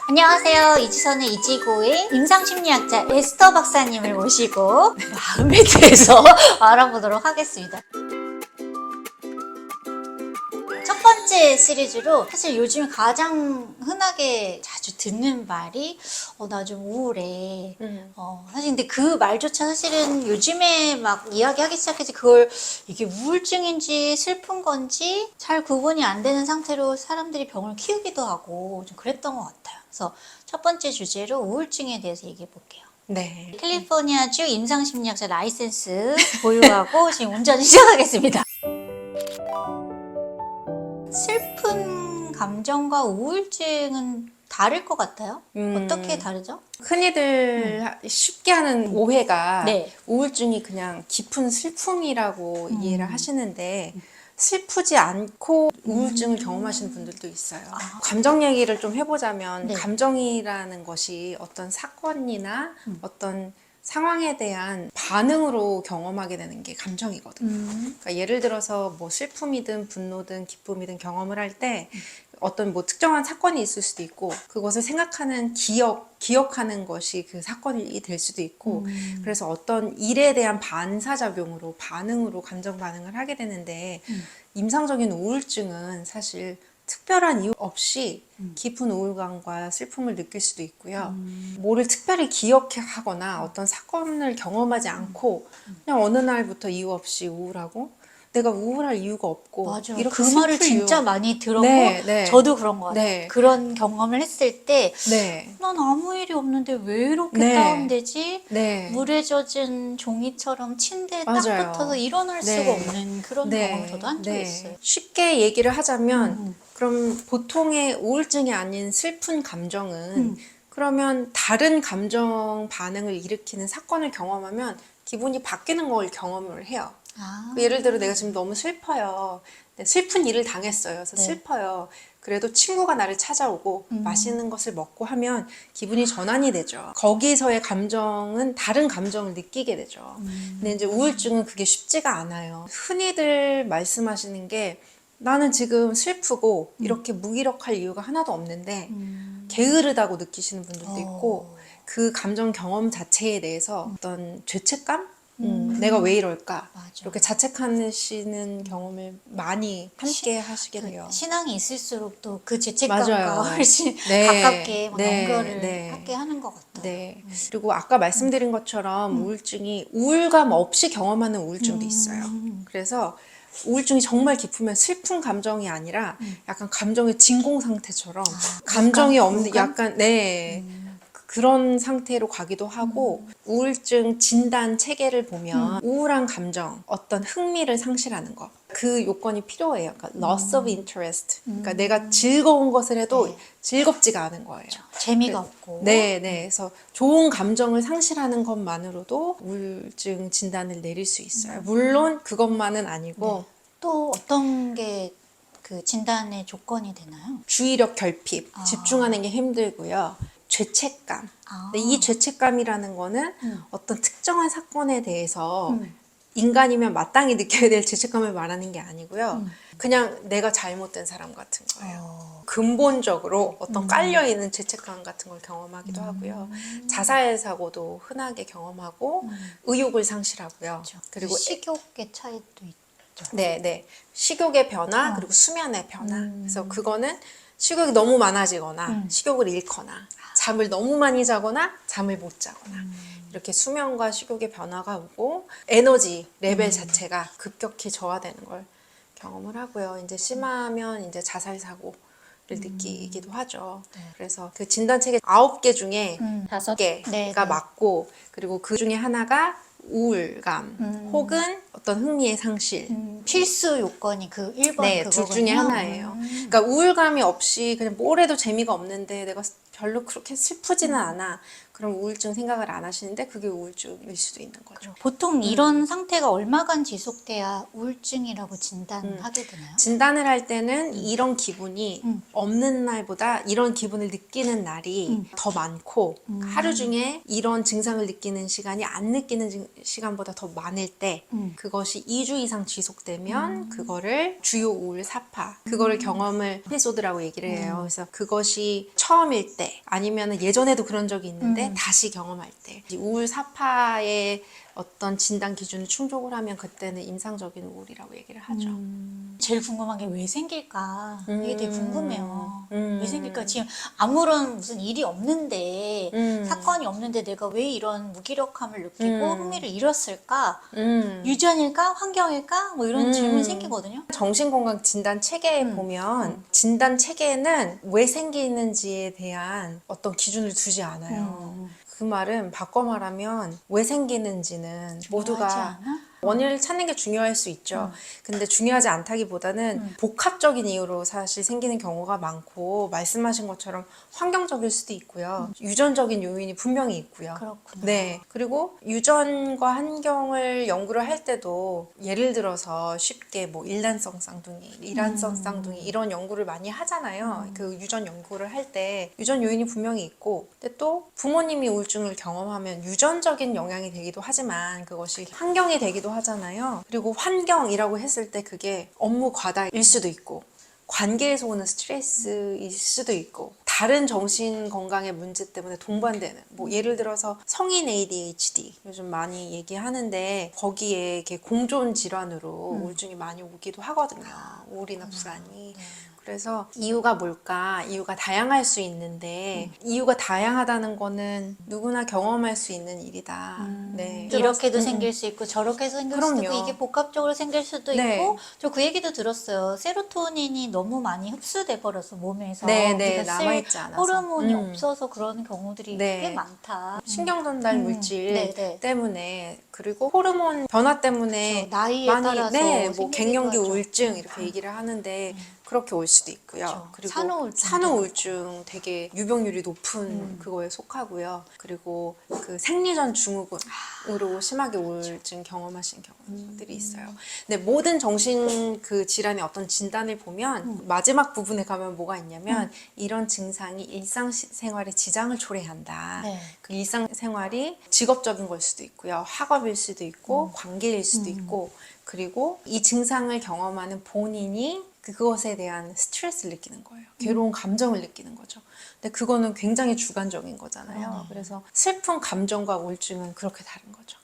안녕하세요. 이지선의 이지고의 임상심리학자 에스더 박사님을 모시고 마음에 대해서 알아보도록 하겠습니다. 첫 번째 시리즈로 사실 요즘 가장 흔하게 자주 듣는 말이 나 좀 우울해. 사실 근데 그 말조차 사실은 요즘에 막 이야기하기 시작해서 그걸 이게 우울증인지 슬픈 건지 잘 구분이 안 되는 상태로 사람들이 병을 키우기도 하고 좀 그랬던 것 같아요. 그래서 첫 번째 주제로 우울증에 대해서 얘기해 볼게요. 네. 캘리포니아주 임상심리학자 라이센스 보유하고 지금 운전 시작하겠습니다. 슬픈 감정과 우울증은 다를 것 같아요. 어떻게 다르죠? 흔히들 쉽게 하는 오해가 네. 우울증이 그냥 깊은 슬픔이라고 이해를 하시는데 슬프지 않고 우울증을 경험하시는 분들도 있어요. 감정 얘기를 좀 해보자면 네. 감정이라는 것이 어떤 사건이나 어떤 상황에 대한 반응으로 경험하게 되는 게 감정이거든요. 그러니까 예를 들어서 뭐 슬픔이든 분노든 기쁨이든 경험을 할 때 어떤 뭐 특정한 사건이 있을 수도 있고 그것을 생각하는 기억하는 것이 그 사건이 될 수도 있고 그래서 어떤 일에 대한 반사작용으로 반응으로 감정 반응을 하게 되는데 임상적인 우울증은 사실 특별한 이유 없이 깊은 우울감과 슬픔을 느낄 수도 있고요. 뭐를 특별히 기억하거나 어떤 사건을 경험하지 않고 그냥 어느 날부터 이유 없이 우울하고 내가 우울할 이유가 없고 맞아요. 이렇게 그 말을 슬플 진짜 이유. 많이 들었고 네. 저도 그런 것 같아요. 네. 그런 경험을 했을 때 네. 난 아무 일이 없는데 왜 이렇게 네. 다운되지? 네. 물에 젖은 종이처럼 침대에 딱 맞아요. 붙어서 일어날 네. 수가 없는 그런 경험을 저도 한 적이 네. 있어요. 쉽게 얘기를 하자면 그럼 보통의 우울증이 아닌 슬픈 감정은 그러면 다른 감정 반응을 일으키는 사건을 경험하면 기분이 바뀌는 걸 경험을 해요. 예를 들어 내가 지금 너무 슬퍼요. 네, 슬픈 일을 당했어요. 그래서 네. 슬퍼요. 그래도 친구가 나를 찾아오고 맛있는 것을 먹고 하면 기분이 전환이 되죠. 거기서의 감정은 다른 감정을 느끼게 되죠. 근데 이제 우울증은 그게 쉽지가 않아요. 흔히들 말씀하시는 게 나는 지금 슬프고 이렇게 무기력할 이유가 하나도 없는데 게으르다고 느끼시는 분들도 있고 그 감정 경험 자체에 대해서 어떤 죄책감? 내가 왜 이럴까? 맞아. 이렇게 자책하시는 경험을 많이 함께 하시게 돼요. 신앙이 있을수록 또 그 죄책감과 맞아요. 훨씬 네. 가깝게 막 네. 연결을 네. 하게 하는 것 같아요. 네. 그리고 아까 말씀드린 것처럼 우울증이 우울감 없이 경험하는 우울증도 있어요. 그래서 우울증이 정말 깊으면 슬픈 감정이 아니라 약간 감정의 진공 상태처럼 감정이 없는 우울감? 약간 네. 그런 상태로 가기도 하고 우울증 진단 체계를 보면 우울한 감정, 어떤 흥미를 상실하는 것. 그 요건이 필요해요. 그러니까 loss of interest. 그러니까 내가 즐거운 것을 해도 네. 즐겁지가 않은 거예요. 재미가 없고. 네. 그래서 좋은 감정을 상실하는 것만으로도 우울증 진단을 내릴 수 있어요. 물론 그것만은 아니고 또 어떤 게 그 진단의 조건이 되나요? 주의력 결핍, 집중하는 게 힘들고요. 죄책감. 근데 이 죄책감이라는 거는 어떤 특정한 사건에 대해서 인간이면 마땅히 느껴야 될 죄책감을 말하는 게 아니고요. 그냥 내가 잘못된 사람 같은 거예요. 근본적으로 어떤 깔려있는 죄책감 같은 걸 경험하기도 하고요. 자살 사고도 흔하게 경험하고 의욕을 상실하고요. 그리고 식욕의 차이도 있죠. 네. 식욕의 변화 그리고 수면의 변화. 그래서 그거는 식욕이 너무 많아지거나 식욕을 잃거나 잠을 너무 많이 자거나 잠을 못 자거나 이렇게 수면과 식욕의 변화가 오고 에너지 레벨 자체가 급격히 저하되는 걸 경험을 하고요. 이제 심하면 이제 자살 사고를 느끼기도 하죠. 그래서 그 진단 체계 9개 중에 5개가 네. 맞고 그리고 그 중에 하나가 우울감 혹은 어떤 흥미의 상실. 필수 요건이 그 1번 네, 둘 중에 그거군요. 하나예요. 그러니까 우울감이 없이 그냥 뭘 해도 재미가 없는데 내가 별로 그렇게 슬프지는 않아. 그럼 우울증 생각을 안 하시는데 그게 우울증일 수도 있는 거죠. 보통 이런 상태가 얼마간 지속돼야 우울증이라고 진단하게 되나요? 진단을 할 때는 이런 기분이 없는 날보다 이런 기분을 느끼는 날이 더 많고 하루 중에 이런 증상을 느끼는 시간이 안 느끼는 시간보다 더 많을 때 그것이 2주 이상 지속되면 그거를 주요 우울 사파, 그거를 경험을 에피소드라고 얘기를 해요. 그래서 그것이 처음일 때 아니면 예전에도 그런 적이 있는데 다시 경험할 때 이 우울 사파의 어떤 진단 기준을 충족을 하면 그때는 임상적인 우울이라고 얘기를 하죠. 제일 궁금한 게 왜 생길까? 이게 되게 궁금해요. 왜 생길까? 지금 아무런 무슨 일이 없는데, 사건이 없는데 내가 왜 이런 무기력함을 느끼고 흥미를 잃었을까? 유전일까? 환경일까? 뭐 이런 질문이 생기거든요. 정신건강 진단 체계에 보면 진단 체계에는 왜 생기는지에 대한 어떤 기준을 두지 않아요. 그 말은 바꿔 말하면 왜 생기는지는 중요하지 모두가 않아? 원인을 찾는 게 중요할 수 있죠. 근데 중요하지 않다기보다는 복합적인 이유로 사실 생기는 경우가 많고 말씀하신 것처럼 환경적일 수도 있고요. 유전적인 요인이 분명히 있고요. 그렇구나. 네. 그리고 유전과 환경을 연구를 할 때도 예를 들어서 쉽게 뭐 일란성 쌍둥이, 이란성 쌍둥이 이런 연구를 많이 하잖아요. 그 유전 연구를 할 때 유전 요인이 분명히 있고 근데 또 부모님이 우울증을 경험하면 유전적인 영향이 되기도 하지만 그것이 환경이 되기도 하잖아요. 그리고 환경이라고 했을 때 그게 업무 과다일 수도 있고 관계에서 오는 스트레스일 수도 있고 다른 정신 건강의 문제 때문에 동반되는 뭐 예를 들어서 성인 ADHD 요즘 많이 얘기하는데 거기에 이렇게 공존 질환으로 우울증이 많이 오기도 하거든요. 우울이나 불안이. 그래서 이유가 뭘까? 이유가 다양할 수 있는데 이유가 다양하다는 거는 누구나 경험할 수 있는 일이다. 네. 이렇게도 생길 수 있고 저렇게도 생길 수도 있고 그럼요. 이게 복합적으로 생길 수도 네. 있고 저 그 얘기도 들었어요. 세로토닌이 너무 많이 흡수돼 버려서 몸에서 네, 네, 우리가 쓸 남아있지 않아서. 호르몬이 없어서 그러는 경우들이 네. 꽤 많다. 신경전달 물질 네, 네. 때문에 그리고 호르몬 변화 때문에 그렇죠. 나이에 많이 따라서 뭐 생기기도 갱년기 하죠. 우울증 이렇게 얘기를 하는데 그렇게 올 수도 있고요. 그렇죠. 그리고 산후우울증도 산후우울증 되게 유병률이 높은 그거에 속하고요. 그리고 그 생리전 증후군으로 심하게 우울증 경험하신 경우들이 있어요. 근데 모든 정신 그 질환의 어떤 진단을 보면 마지막 부분에 가면 뭐가 있냐면 이런 증상이 일상생활에 지장을 초래한다. 네. 그 일상생활이 직업적인 걸 수도 있고요. 학업일 수도 있고 관계일 수도 있고 그리고 이 증상을 경험하는 본인이 그것에 대한 스트레스를 느끼는 거예요. 괴로운 감정을 느끼는 거죠. 근데 그거는 굉장히 주관적인 거잖아요. 그래서 슬픈 감정과 우울증은 그렇게 다른 거죠.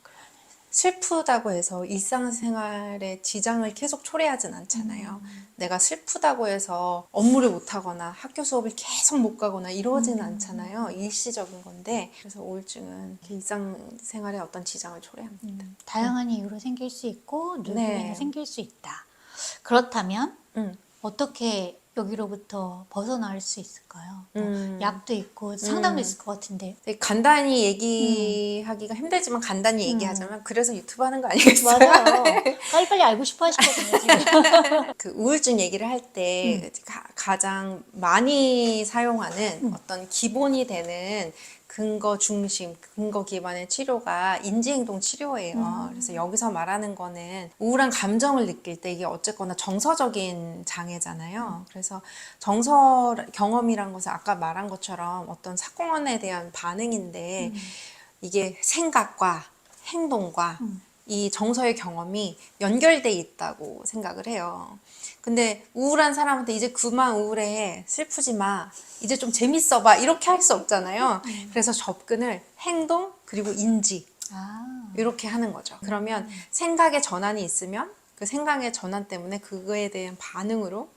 슬프다고 해서 일상생활에 지장을 계속 초래하진 않잖아요. 내가 슬프다고 해서 업무를 못하거나 학교 수업을 계속 못 가거나 이러지는 않잖아요. 일시적인 건데 그래서 우울증은 일상생활에 어떤 지장을 초래합니다. 다양한 이유로 생길 수 있고 누구에나 네. 생길 수 있다. 그렇다면 음. 어떻게 여기로부터 벗어날 수 있을까요? 약도 있고 상담도 있을 것 같은데. 되게 간단히 얘기하기가 힘들지만 간단히 얘기하자면 그래서 유튜브 하는 거 아니겠어요? 맞아요. 빨리빨리 알고 싶어 하시거든요, 지금. 그 우울증 얘기를 할 때 가장 많이 사용하는 어떤 기본이 되는 근거 중심, 근거 기반의 치료가 인지행동 치료예요. 그래서 여기서 말하는 거는 우울한 감정을 느낄 때 이게 어쨌거나 정서적인 장애잖아요. 그래서 정서 경험이란 것은 아까 말한 것처럼 어떤 사건에 대한 반응인데 이게 생각과 행동과 이 정서의 경험이 연결돼 있다고 생각을 해요. 근데 우울한 사람한테 이제 그만 우울해, 슬프지 마, 이제 좀 재밌어 봐 이렇게 할 수 없잖아요. 그래서 접근을 행동 그리고 인지 이렇게 하는 거죠. 그러면 생각의 전환이 있으면 그 생각의 전환 때문에 그거에 대한 반응으로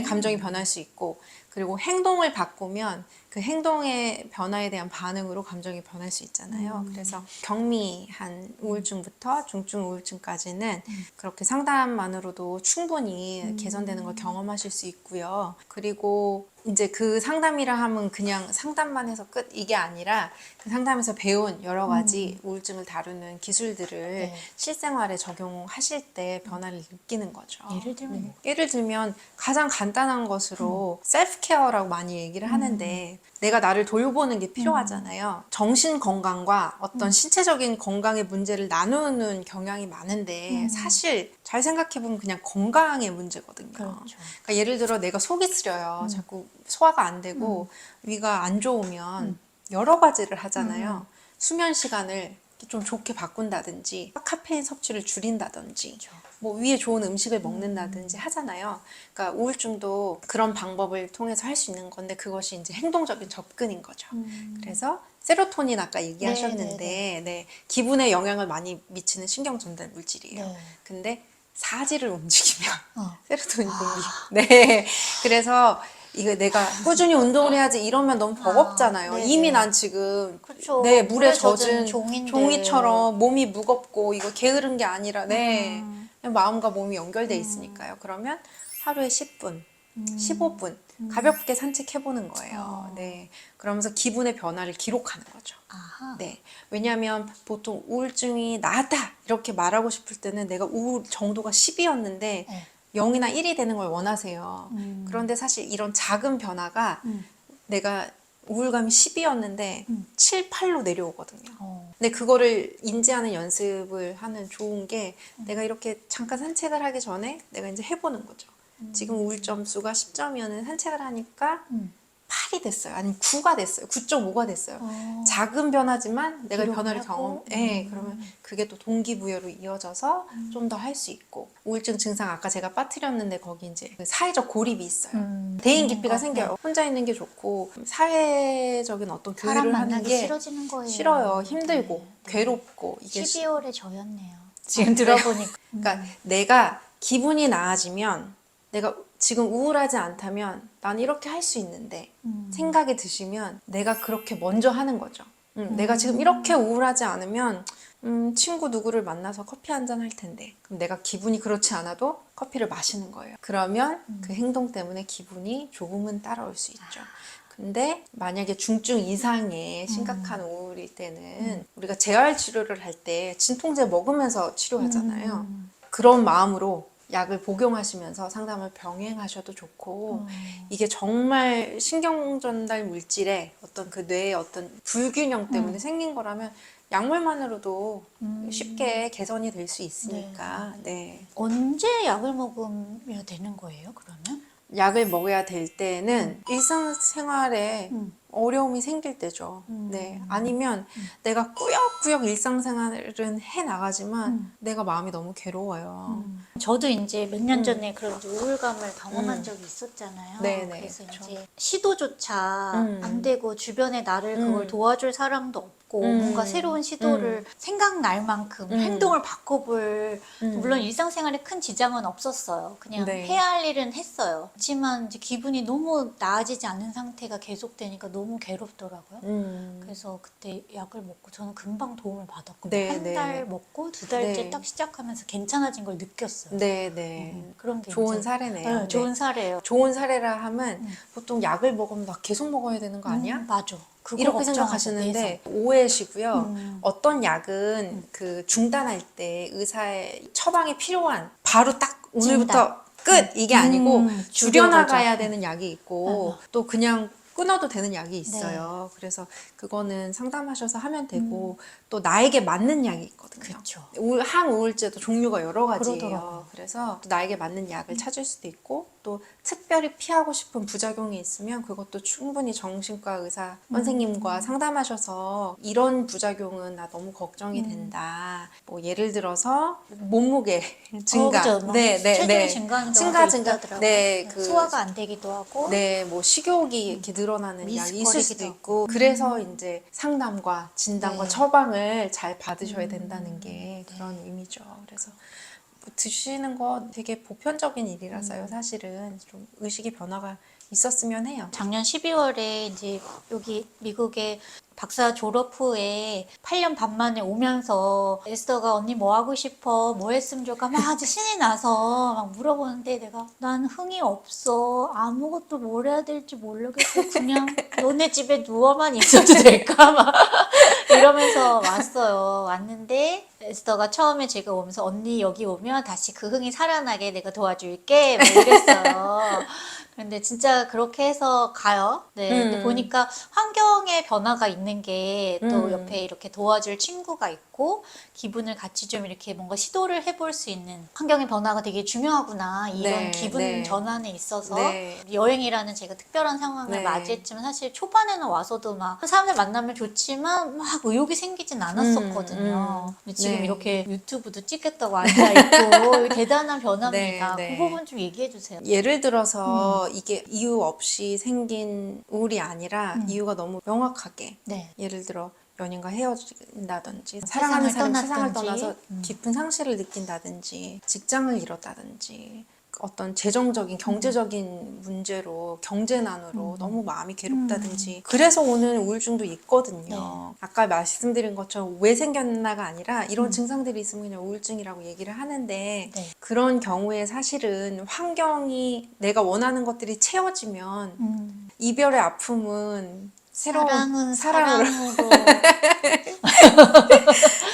감정이 변할 수 있고 그리고 행동을 바꾸면 그 행동의 변화에 대한 반응으로 감정이 변할 수 있잖아요. 그래서 경미한 우울증부터 중증 우울증까지는 그렇게 상담만으로도 충분히 개선되는 걸 경험하실 수 있고요. 그리고 이제 그 상담이라 하면 그냥 상담만 해서 끝 이게 아니라 그 상담에서 배운 여러 가지 우울증을 다루는 기술들을 실생활에 적용하실 때 변화를 느끼는 거죠. 예를 들면 예를 들면 가장 간단한 것으로 셀프 케어라고 많이 얘기를 하는데 내가 나를 돌보는 게 필요하잖아요. 정신 건강과 어떤 신체적인 건강의 문제를 나누는 경향이 많은데 사실 잘 생각해보면 그냥 건강의 문제거든요. 그렇죠. 그러니까 예를 들어 내가 속이 쓰려요. 자꾸 소화가 안 되고 위가 안 좋으면 여러 가지를 하잖아요. 수면 시간을 좀 좋게 바꾼다든지 카페인 섭취를 줄인다든지 그렇죠. 뭐 위에 좋은 음식을 먹는다든지 하잖아요. 그러니까 우울증도 그런 방법을 통해서 할 수 있는 건데 그것이 이제 행동적인 접근인 거죠. 그래서 세로토닌 아까 얘기하셨는데 네, 기분에 영향을 많이 미치는 신경 전달 물질이에요. 네. 근데 사지를 움직이면 어. 세로토닌 분비. 네. 그래서 이거 내가 꾸준히 운동을 해야지 이러면 너무 버겁잖아요. 네네. 이미 난 지금 그쵸. 네, 물에 물에 젖은 젖은 종인데. 종이처럼 몸이 무겁고 이거 게으른 게 아니라 네. 그냥 마음과 몸이 연결돼 있으니까요. 그러면 하루에 10분, 15분 가볍게 산책해 보는 거예요. 네. 그러면서 기분의 변화를 기록하는 거죠. 아하. 네. 왜냐하면 보통 우울증이 나았다 이렇게 말하고 싶을 때는 내가 우울 정도가 10이었는데 네. 0이나 1이 되는 걸 원하세요. 그런데 사실 이런 작은 변화가 내가 우울감이 10이었는데 7, 8로 내려오거든요. 근데 그거를 인지하는 연습을 하는 좋은 게 내가 이렇게 잠깐 산책을 하기 전에 내가 이제 해보는 거죠. 지금 우울점 수가 10점이었는데 산책을 하니까 8이 됐어요. 아니면 9가 됐어요. 9.5가 됐어요. 작은 변화지만 내가 기록을 변화를 하고? 그러면 그게 또 동기부여로 이어져서 좀 더 할 수 있고 우울증 증상 아까 제가 빠뜨렸는데 거기 이제 그 사회적 고립이 있어요. 대인 기피가 생겨요. 혼자 있는 게 좋고 사회적인 어떤 사람 교류를 하는 만나기 게 싫어지는 거예요. 싫어요. 힘들고 네. 괴롭고 이게 12월에 저였네요. 지금 들어보니까. 그러니까 내가 기분이 나아지면 내가 지금 우울하지 않다면 난 이렇게 할 수 있는데 생각이 드시면 내가 그렇게 먼저 하는 거죠. 내가 지금 이렇게 우울하지 않으면 친구 누구를 만나서 커피 한잔 할 텐데 그럼 내가 기분이 그렇지 않아도 커피를 마시는 거예요. 그러면 그 행동 때문에 기분이 조금은 따라올 수 있죠. 근데 만약에 중증 이상의 심각한 우울일 때는 우리가 재활 치료를 할 때 진통제 먹으면서 치료하잖아요. 그런 마음으로 약을 복용하시면서 상담을 병행하셔도 좋고 이게 정말 신경 전달 물질의 어떤 그 뇌의 어떤 불균형 때문에 생긴 거라면 약물만으로도 쉽게 개선이 될 수 있으니까 네. 언제 약을 먹으면 되는 거예요, 그러면? 약을 먹어야 될 때는 일상생활에 어려움이 생길 때죠. 네. 아니면 내가 꾸역꾸역 일상생활은 해 나가지만 내가 마음이 너무 괴로워요. 저도 이제 몇 년 전에 그런 이제 우울감을 경험한 적이 있었잖아요. 네네, 그래서 그쵸. 이제 시도조차 안 되고 주변에 나를 그걸 도와줄 사람도 없고 뭔가 새로운 시도를 생각날 만큼 행동을 바꿔볼 물론 일상생활에 큰 지장은 없었어요. 그냥 네. 해야 할 일은 했어요. 그렇지만 이제 기분이 너무 나아지지 않는 상태가 계속되니까 너무 괴롭더라고요. 그래서 그때 약을 먹고 저는 금방 도움을 받았거든요. 네, 한 달 네. 먹고 2달째 네. 딱 시작하면서 괜찮아진 걸 느꼈어요. 네네. 그런 게 좋은 이제- 사례네요. 네, 좋은 사례예요. 좋은 사례라 하면 보통 약을 먹으면 나 계속 먹어야 되는 거 아니야? 맞아. 그거 이렇게 걱정하죠, 생각하시는데 뇌에서. 오해시고요. 어떤 약은 그 중단할 때 의사의 처방이 필요한 바로 딱 오늘부터 끝 이게 아니고 줄여나가야 되는 약이 있고 또 그냥 끊어도 되는 약이 있어요. 그래서 그거는 상담하셔서 하면 되고 또 나에게 맞는 약이 있거든요. 그쵸. 항우울제도 종류가 여러 가지예요. 그러더라고요. 그래서 또 나에게 맞는 약을 찾을 수도 있고 또 특별히 피하고 싶은 부작용이 있으면 그것도 충분히 정신과 의사 선생님과 상담하셔서 이런 부작용은 나 너무 걱정이 된다. 뭐 예를 들어서 몸무게 증가, 그죠. 막 체중이 증가하는 경우도 있다더라고요. 네, 그 소화가 안 되기도 하고. 네, 뭐 식욕이 이렇게 늘어나는 약이 있을 수도 미스거리기도 있고 그래서 이제 상담과 진단과 네. 처방을 잘 받으셔야 된다는 게 그런 의미죠. 그래서 뭐 드시는 거 되게 보편적인 일이라서요. 사실은 좀 의식의 변화가 있었으면 해요. 작년 12월에 이제 여기 미국에 박사 졸업 후에 8년 반 만에 오면서 에스더가 언니 뭐 하고 싶어? 뭐 했으면 좋을까? 막 아주 신이 나서 막 물어보는데 내가 난 흥이 없어. 아무것도 뭘 해야 될지 모르겠어. 그냥 너네 집에 누워만 있어도 될까? 막 이러면서 왔어요. 왔는데 에스더가 처음에 제가 오면서 언니 여기 오면 다시 그 흥이 살아나게 내가 도와줄게 막 이랬어요. 근데 진짜 그렇게 해서 가요. 네. 근데 보니까 환경의 변화가 있는 게 또 옆에 이렇게 도와줄 친구가 있고 기분을 같이 좀 이렇게 뭔가 시도를 해볼 수 있는 환경의 변화가 되게 중요하구나. 이런 네, 기분 네. 전환에 있어서 네. 여행이라는 제가 특별한 상황을 네. 맞이했지만 사실 초반에는 와서도 막 사람들 만나면 좋지만 막 의욕이 생기진 않았었거든요. 근데 지금 네. 이렇게 유튜브도 찍겠다고 앉아있고 대단한 변화입니다. 네, 그 네. 부분 좀 얘기해 주세요. 예를 들어서 이게 이유 없이 생긴 우울이 아니라 이유가 너무 명확하게 네. 예를 들어 연인과 헤어진다든지 사랑하는 사람이 세상을 떠났든지. 떠나서 깊은 상실을 느낀다든지 직장을 잃었다든지 어떤 재정적인 경제적인 문제로 경제난으로 너무 마음이 괴롭다든지 그래서 오는 우울증도 있거든요. 아까 말씀드린 것처럼 왜 생겼나가 아니라 이런 증상들이 있으면 그냥 우울증이라고 얘기를 하는데 네. 그런 경우에 사실은 환경이 내가 원하는 것들이 채워지면 이별의 아픔은 새로운 사랑은 사랑으로 사랑으로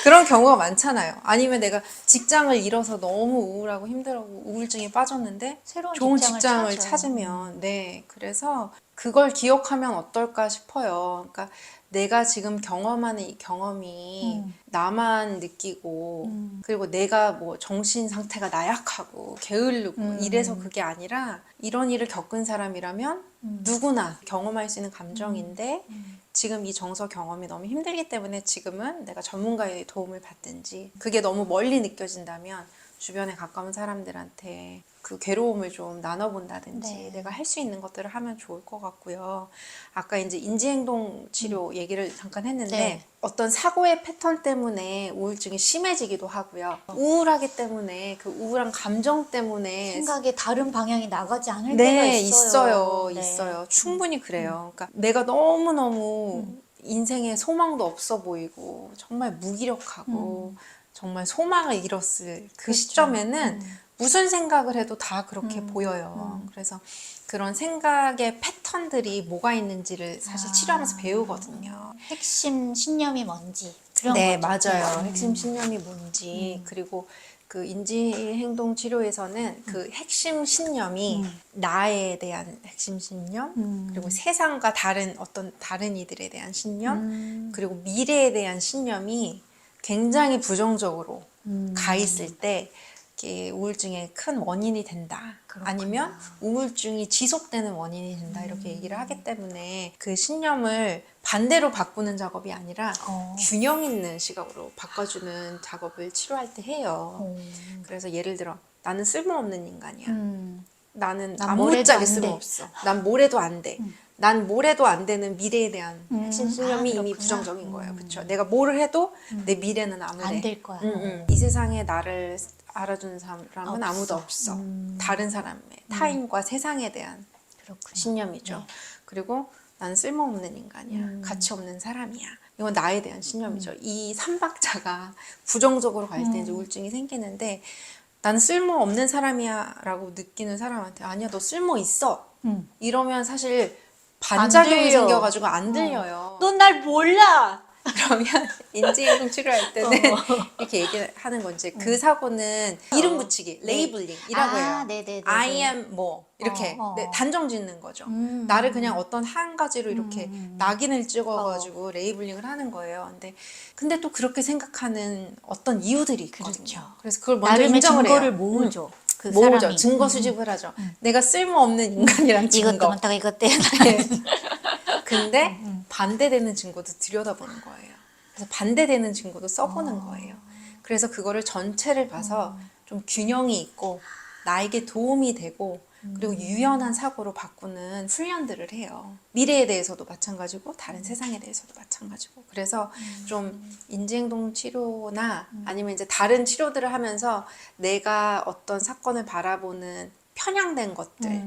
그런 경우가 많잖아요. 아니면 내가 직장을 잃어서 너무 우울하고 힘들고 우울증에 빠졌는데 새로운 좋은 직장을 직장을 찾아요. 찾으면 네. 그래서 그걸 기억하면 어떨까 싶어요. 그러니까 내가 지금 경험하는 이 경험이 나만 느끼고 그리고 내가 뭐 정신 상태가 나약하고 게으르고 이래서 그게 아니라 이런 일을 겪은 사람이라면 누구나 경험할 수 있는 감정인데 지금 이 정서 경험이 너무 힘들기 때문에 지금은 내가 전문가의 도움을 받든지 그게 너무 멀리 느껴진다면 주변에 가까운 사람들한테 그 괴로움을 좀 나눠본다든지 네. 내가 할 수 있는 것들을 하면 좋을 것 같고요. 아까 이제 인지행동 치료 얘기를 잠깐 했는데 네. 어떤 사고의 패턴 때문에 우울증이 심해지기도 하고요. 우울하기 때문에 그 우울한 감정 때문에 생각에 다른 방향이 나가지 않을 때가 네, 있어요. 있어요. 충분히 그래요. 그러니까 내가 너무너무 인생에 소망도 없어 보이고 정말 무기력하고 정말 소망을 잃었을 그 그렇죠. 시점에는 무슨 생각을 해도 다 그렇게 보여요. 그래서 그런 생각의 패턴들이 뭐가 있는지를 사실 치료하면서 배우거든요. 핵심 신념이 뭔지 그런 네, 거죠. 맞아요. 핵심 신념이 뭔지 그리고 그 인지행동 치료에서는 그 핵심 신념이 나에 대한 핵심 신념 그리고 세상과 다른 어떤 다른 이들에 대한 신념 그리고 미래에 대한 신념이 굉장히 부정적으로 가 있을 때 이게 우울증의 큰 원인이 된다. 그렇구나. 아니면 우울증이 지속되는 원인이 된다. 이렇게 얘기를 하기 때문에 그 신념을 반대로 바꾸는 작업이 아니라 균형 있는 시각으로 바꿔주는 작업을 치료할 때 해요. 그래서 예를 들어 나는 쓸모없는 인간이야. 나는 난 뭘 해도 아무짝에 안 돼. 쓸모없어. 난 뭘 해도 안 돼. 난 뭘 해도 안 되는 미래에 대한 핵심 신념이 이미 그렇구나. 부정적인 거예요. 그렇죠? 내가 뭘 해도 내 미래는 아무래. 안 될 거야. 이 세상에 나를 알아주는 사람은 아무도 없어. 다른 사람의 타인과 세상에 대한 그렇구나. 신념이죠. 네. 그리고 나는 쓸모없는 인간이야. 가치 없는 사람이야. 이건 나에 대한 신념이죠. 이 삼박자가 부정적으로 갈 때 이제 우울증이 생기는데 나는 쓸모없는 사람이야 라고 느끼는 사람한테 아니야 너 쓸모 있어. 이러면 사실 반작용이 들려. 생겨가지고 안 들려요. 넌 날 몰라. 그러면 인지행동 치료할 때는 이렇게 얘기하는 건지 그 사고는 이름 붙이기, 레이블링이라고 해요. 네네네. I am 뭐 이렇게 네, 단정 짓는 거죠. 나를 그냥 어떤 한 가지로 이렇게 낙인을 찍어가지고 레이블링을 하는 거예요. 근데 또 그렇게 생각하는 어떤 이유들이 있거든요. 그렇죠. 그래서 그걸 먼저 나름의 인정을 증거를 해요. 모으죠. 그 모으죠. 사람이. 증거 수집을 하죠. 내가 쓸모없는 인간이란 증거. 이것도 많다가 이것 때문에. 근데 반대되는 증거도 들여다보는 거예요. 그래서 반대되는 증거도 써보는 거예요. 그래서 그거를 전체를 봐서 좀 균형이 있고 나에게 도움이 되고 그리고 유연한 사고로 바꾸는 훈련들을 해요. 미래에 대해서도 마찬가지고 다른 세상에 대해서도 마찬가지고. 그래서 좀 인지행동 치료나 아니면 이제 다른 치료들을 하면서 내가 어떤 사건을 바라보는 편향된 것들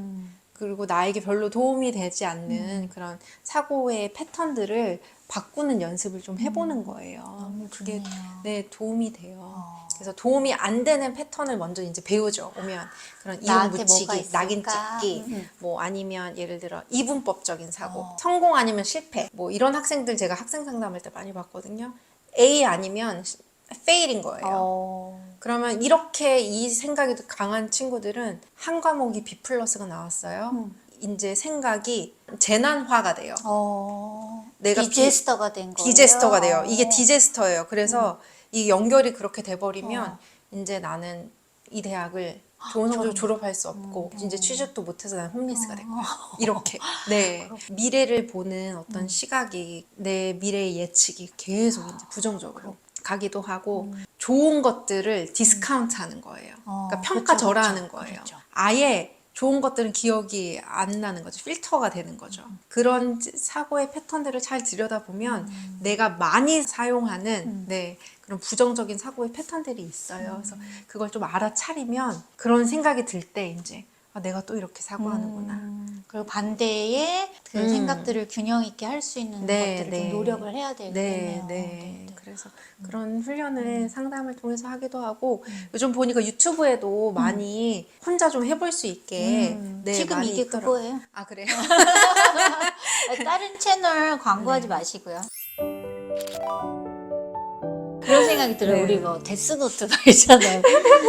그리고 나에게 별로 도움이 되지 않는 그런 사고의 패턴들을 바꾸는 연습을 좀 해보는 거예요. 너무 그게 좋네요. 네, 도움이 돼요. 그래서 도움이 안 되는 패턴을 먼저 이제 배우죠. 오면 그런 이름 나한테 뭐가 붙이기, 있을까? 낙인 찍기, 뭐 아니면 예를 들어 이분법적인 사고, 성공 아니면 실패, 뭐 이런 학생들 제가 학생 상담할 때 많이 봤거든요. A 아니면 fail인 거예요. 그러면 이렇게 이 생각이 강한 친구들은 한 과목이 B 플러스가 나왔어요. 이제 생각이 재난화가 돼요. 내가 디제스터가 된 거예요. 디제스터가 돼요. 이게 디제스터예요. 그래서 이 연결이 그렇게 돼버리면 이제 나는 이 대학을 좋은 성적으로 졸업할 수 없고 이제 취직도 못해서 난 홈리스가 될 거야. 이렇게. 네. 미래를 보는 어떤 시각이 내 미래의 예측이 계속 이제 부정적으로 가기도 하고 좋은 것들을 디스카운트하는 거예요. 그러니까 평가절하하는 거예요. 그렇죠. 아예 좋은 것들은 기억이 안 나는 거죠. 필터가 되는 거죠. 그런 사고의 패턴들을 잘 들여다보면 내가 많이 사용하는 네, 그런 부정적인 사고의 패턴들이 있어요. 그래서 그걸 좀 알아차리면 그런 생각이 들 때 이제 아, 내가 또 이렇게 사고하는구나. 그리고 반대의 그 생각들을 균형 있게 할 수 있는 것들을 좀 노력을 해야 되겠네요. 네. 그래서 그런 훈련을 상담을 통해서 하기도 하고 요즘 보니까 유튜브에도 많이 혼자 좀 해볼 수 있게 네, 지금 많이 이게 있더라고요. 그거예요. 아 그래요? 다른 채널 광고하지 마시고요. 그런 생각이 들어요. 네. 우리 뭐 데스노트가 있잖아요.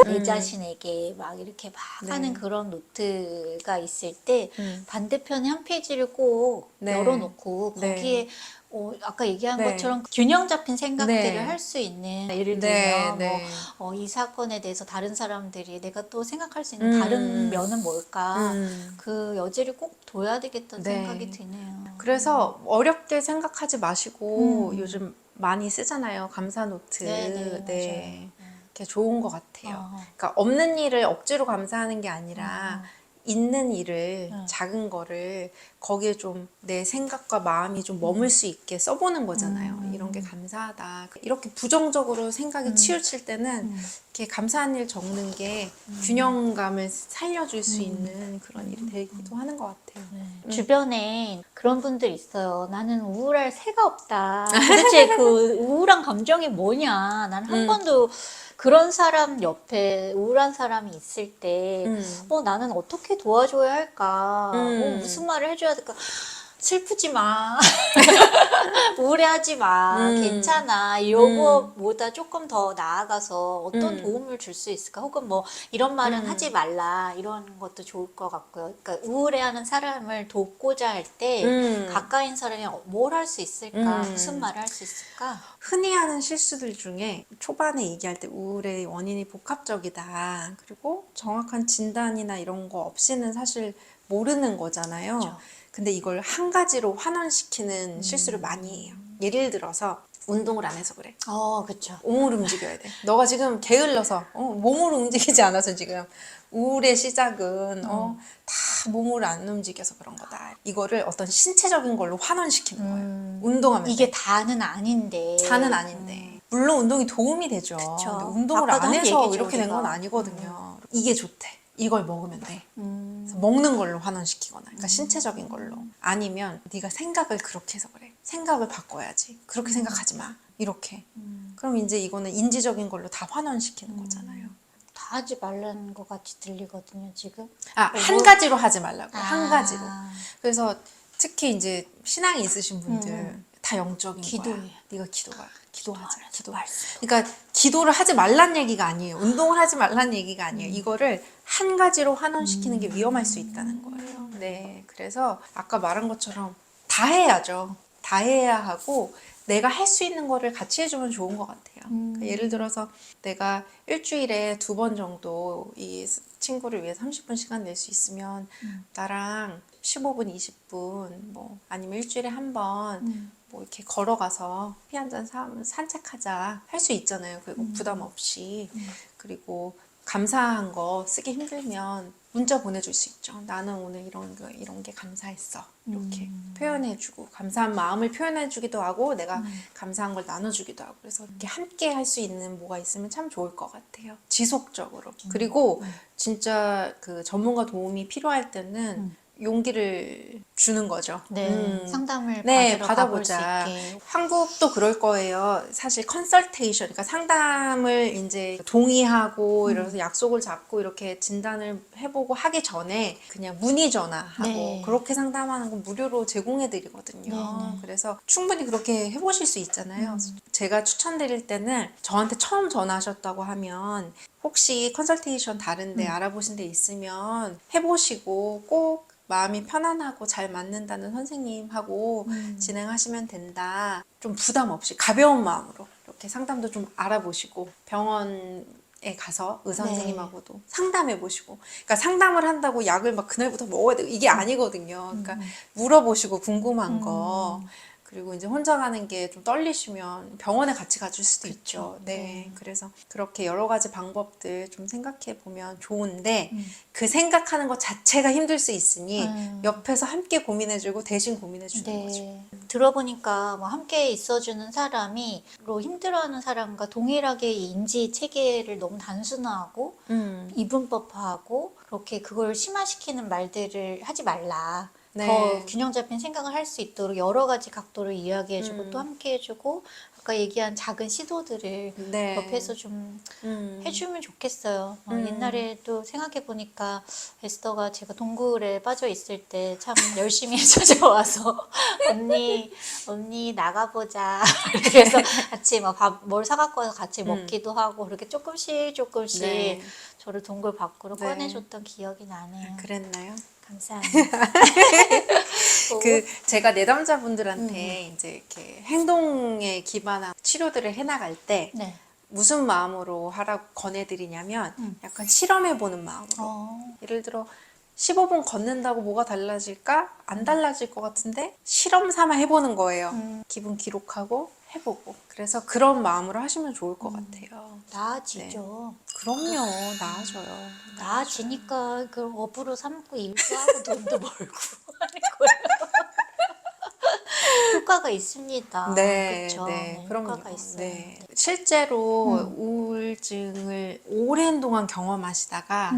내 자신에게 막 이렇게 막 하는 그런 노트가 있을 때 반대편에 한 페이지를 꼭 열어놓고 거기에 아까 얘기한 것처럼 균형 잡힌 생각들을 할 수 있는 예를 들면 이 사건에 대해서 다른 사람들이 내가 또 생각할 수 있는 다른 면은 뭘까 그 여지를 꼭 둬야 되겠다는 생각이 드네요. 그래서 어렵게 생각하지 마시고 요즘 많이 쓰잖아요. 감사 노트. 네. 그게 좋은 것 같아요. 그러니까 없는 일을 억지로 감사하는 게 아니라 있는 일을 작은 거를 거기에 좀 내 생각과 마음이 좀 머물 수 있게 써보는 거잖아요. 이런 게 감사하다. 이렇게 부정적으로 생각이 치우칠 때는 이렇게 감사한 일 적는 게 균형감을 살려줄 수 있는 그런 일이 되기도 하는 것 같아요. 주변에 그런 분들 있어요. 나는 우울할 새가 없다. 도대체 그 우울한 감정이 뭐냐. 난 한 번도 그런 사람 옆에 우울한 사람이 있을 때, 나는 어떻게 도와줘야 할까? 무슨 말을 해줘야 될까? 슬프지 마. 우울해하지 마. 괜찮아. 요거보다 조금 더 나아가서 어떤 도움을 줄 수 있을까? 혹은 뭐 이런 말은 하지 말라. 이런 것도 좋을 것 같고요. 그러니까 우울해하는 사람을 돕고자 할 때 가까인 사람이 뭘 할 수 있을까? 무슨 말을 할 수 있을까? 흔히 하는 실수들 중에 초반에 얘기할 때 우울의 원인이 복합적이다. 그리고 정확한 진단이나 이런 거 없이는 사실 모르는 거잖아요. 그렇죠. 근데 이걸 한 가지로 환원시키는 실수를 많이 해요. 예를 들어서 운동을 안 해서 그래. 그렇죠. 몸을 움직여야 돼. 너가 지금 게을러서 몸을 움직이지 않아서 지금 우울의 시작은 다 몸을 안 움직여서 그런 거다. 이거를 어떤 신체적인 걸로 환원시키는 거예요. 운동하면 이게 돼. 다는 아닌데. 다는 아닌데 물론 운동이 도움이 되죠. 근데 운동을 아까도 안 한 해서 얘기죠, 이렇게 된 건 우리가. 아니거든요. 이게 좋대. 이걸 먹으면 돼. 그래서 먹는 걸로 환원시키거나 그러니까 신체적인 걸로 아니면 네가 생각을 그렇게 해서 그래. 생각을 바꿔야지. 그렇게 생각하지 마. 이렇게. 그럼 이제 이거는 인지적인 걸로 다 환원시키는 거잖아요. 다 하지 말라는 것 같이 들리거든요, 지금. 한 가지로 하지 말라고. 한 가지로. 아. 그래서 특히 이제 신앙이 있으신 분들 다 영적인 기도해. 거야. 네가 기도하자. 기도. 말씀. 그러니까 기도를 하지 말란 얘기가 아니에요. 운동을 하지 말란 얘기가 아니에요. 이거를 한 가지로 환원시키는 게 위험할 수 있다는 거예요. 네, 그래서 아까 말한 것처럼 다 해야죠. 다 해야 하고 내가 할 수 있는 거를 같이 해주면 좋은 것 같아요. 그러니까 예를 들어서 내가 일주일에 2번 정도 이 친구를 위해 30분 시간 낼 수 있으면 나랑 15분, 20분 뭐 아니면 일주일에 한 번 뭐 이렇게 걸어가서 커피 한 잔 산책하자 할 수 있잖아요. 그리고 부담 없이. 그리고 감사한 거 쓰기 힘들면 문자 보내줄 수 있죠. 나는 오늘 이런 게 감사했어. 이렇게 표현해주고 감사한 마음을 표현해주기도 하고 내가 감사한 걸 나눠주기도 하고 그래서 이렇게 함께 할 수 있는 뭐가 있으면 참 좋을 것 같아요. 지속적으로. 그리고 진짜 그 전문가 도움이 필요할 때는 용기를 주는 거죠. 상담을 네, 받으러 가볼 수 받아보자. 있게. 한국도 그럴 거예요. 사실 컨설테이션, 그러니까 상담을 이제 동의하고 이러면서 약속을 잡고 이렇게 진단을 해보고 하기 전에 그냥 문의 전화하고 네. 그렇게 상담하는 건 무료로 제공해 드리거든요. 네네. 그래서 충분히 그렇게 해보실 수 있잖아요. 제가 추천드릴 때는 저한테 처음 전화하셨다고 하면 혹시 컨설테이션 다른데 알아보신 데 있으면 해보시고 꼭 마음이 편안하고 잘 맞는다는 선생님하고 진행하시면 된다. 좀 부담 없이 가벼운 마음으로 이렇게 상담도 좀 알아보시고 병원에 가서 의사 네. 선생님하고도 상담해 보시고, 그러니까 상담을 한다고 약을 막 그날부터 먹어야 되고 이게 아니거든요. 그러니까 물어보시고 궁금한 거. 그리고 이제 혼자 가는 게 좀 떨리시면 병원에 같이 가줄 수도 있죠. 네. 그래서 그렇게 여러 가지 방법들 좀 생각해 보면 좋은데 그 생각하는 것 자체가 힘들 수 있으니 옆에서 함께 고민해주고 대신 고민해주는 거죠. 들어보니까 뭐 함께 있어주는 사람이 로 힘들어하는 사람과 동일하게 이 인지 체계를 너무 단순화하고 이분법화하고 그렇게 그걸 심화시키는 말들을 하지 말라. 네. 더 균형 잡힌 생각을 할 수 있도록 여러 가지 각도를 이야기해주고 또 함께 해주고 아까 얘기한 작은 시도들을 네. 옆에서 좀 해주면 좋겠어요. 옛날에도 생각해보니까 에스더가 제가 동굴에 빠져 있을 때 참 열심히 찾아와서 언니 나가보자. 그래서 같이 막 뭘 사갖고 와서 같이 먹기도 하고 그렇게 조금씩 네. 저를 동굴 밖으로 네. 꺼내줬던 기억이 나네요. 그랬나요? 감사합니다. 그 제가 내담자분들한테 이제 이렇게 행동에 기반한 치료들을 해나갈 때 네. 무슨 마음으로 하라고 권해드리냐면 약간 실험해보는 마음으로. 예를 들어 15분 걷는다고 뭐가 달라질까? 안 달라질 것 같은데 실험 삼아 해보는 거예요. 기분 기록하고 해보고. 그래서 그런 마음으로 하시면 좋을 것 같아요. 나아지죠. 그럼요. 나아져요. 나아지니까 그걸 업으로 삼고 일도 하고 돈도 벌고 하는 거예요. 효과가 있습니다. 네, 그렇죠. 네, 그럼요. 효과가 있어요. 네. 실제로 우울증을 오랜 동안 경험하시다가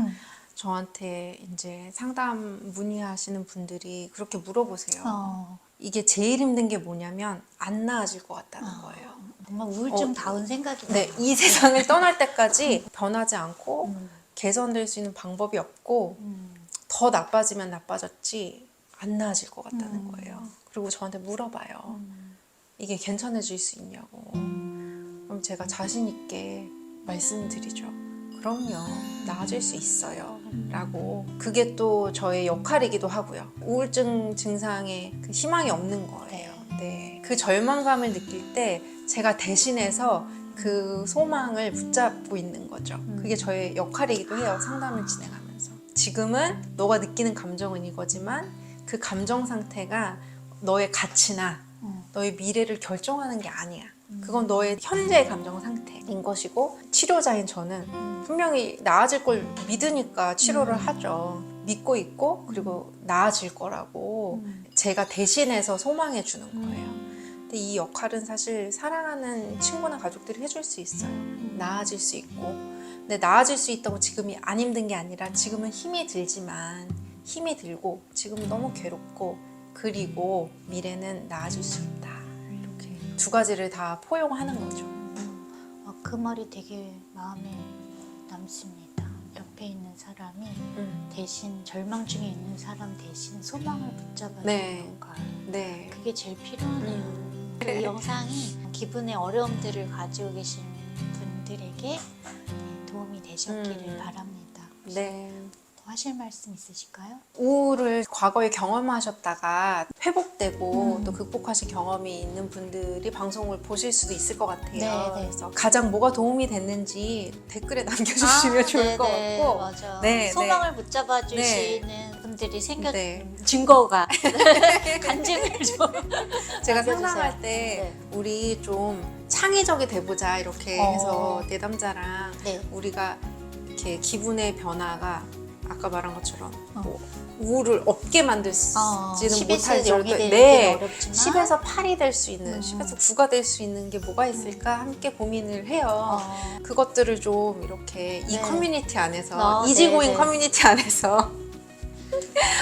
저한테 이제 상담 문의하시는 분들이 그렇게 물어보세요. 이게 제일 힘든 게 뭐냐면 안 나아질 것 같다는 거예요. 정말 우울증다운 생각이다. 네, 이 세상을 떠날 때까지 변하지 않고 개선될 수 있는 방법이 없고 더 나빠지면 나빠졌지 안 나아질 것 같다는 거예요. 그리고 저한테 물어봐요. 이게 괜찮아질 수 있냐고. 그럼 제가 자신 있게 말씀드리죠. 그럼요. 나아질 수 있어요. 라고. 그게 또 저의 역할이기도 하고요. 우울증 증상에 그 희망이 없는 거예요. 네. 그 절망감을 느낄 때 제가 대신해서 그 소망을 붙잡고 있는 거죠. 그게 저의 역할이기도 해요. 상담을 진행하면서. 지금은 너가 느끼는 감정은 이거지만 그 감정 상태가 너의 가치나 너의 미래를 결정하는 게 아니야. 그건 너의 현재의 감정 상태인 것이고 치료자인 저는 분명히 나아질 걸 믿으니까 치료를 하죠. 믿고 있고 그리고 나아질 거라고 제가 대신해서 소망해 주는 거예요. 근데 이 역할은 사실 사랑하는 친구나 가족들이 해줄 수 있어요. 나아질 수 있고. 근데 나아질 수 있다고 지금이 안 힘든 게 아니라 지금은 힘이 들지만 힘이 들고 지금은 너무 괴롭고 그리고 미래는 나아질 수 있다. 이렇게 두 가지를 다 포용하는 거죠. 그 말이 되게 마음에 남습니다. 옆에 있는 사람이 대신 절망 중에 있는 사람 대신 소망을 붙잡아주는 네. 역할. 네. 그게 제일 필요하네요. 이 영상이 기분의 어려움들을 가지고 계신 분들에게 도움이 되셨기를 바랍니다. 네. 더 하실 말씀 있으실까요? 우울을 과거에 경험하셨다가 회복되고 또 극복하신 경험이 있는 분들이 방송을 보실 수도 있을 것 같아요. 네. 그래서 가장 뭐가 도움이 됐는지 댓글에 남겨주시면 좋을 것 같고. 맞아. 네, 소망을 붙잡아 주시는 분들이 생겨 네. 증거가 간증을 좀 제가 남겨주세요. 상담할 때 우리 좀 창의적이 돼보자 이렇게 해서 내담자랑 우리가 이렇게 기분의 변화가 아까 말한 것처럼 뭐 우울을 없게 만들지는 10에서 못할 0이 정도. 되는 네. 어렵지만 10에서 8이 될 수 있는 10에서 9가 될 수 있는 게 뭐가 있을까 함께 고민을 해요. 그것들을 좀 이렇게 이 커뮤니티 안에서 이지고잉 커뮤니티 안에서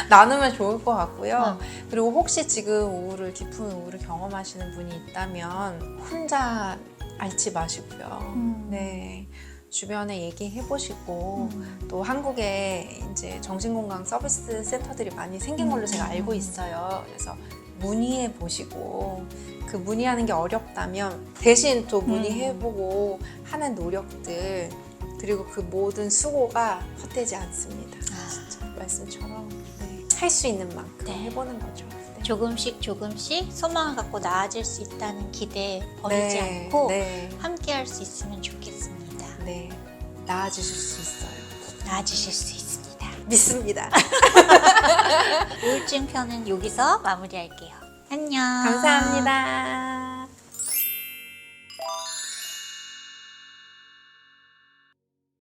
나누면 좋을 것 같고요. 어. 그리고 혹시 지금 깊은 우울을 경험하시는 분이 있다면 혼자 앓지 마시고요. 네. 주변에 얘기해 보시고 또 한국에 이제 정신건강 서비스 센터들이 많이 생긴 걸로 제가 알고 있어요. 그래서 문의해 보시고 그 문의하는 게 어렵다면 대신 또 문의해 보고 하는 노력들 그리고 그 모든 수고가 헛되지 않습니다. 진짜 말씀처럼 할 수 있는 만큼 네. 해보는 거죠. 네. 조금씩 소망을 갖고 나아질 수 있다는 기대에 버리지 네, 않고 네. 함께 할 수 있으면 좋겠습니다. 네, 나아지실 수 있어요. 나아지실 수 있습니다. 믿습니다. 우울증 편은 여기서 마무리할게요. 안녕. 감사합니다.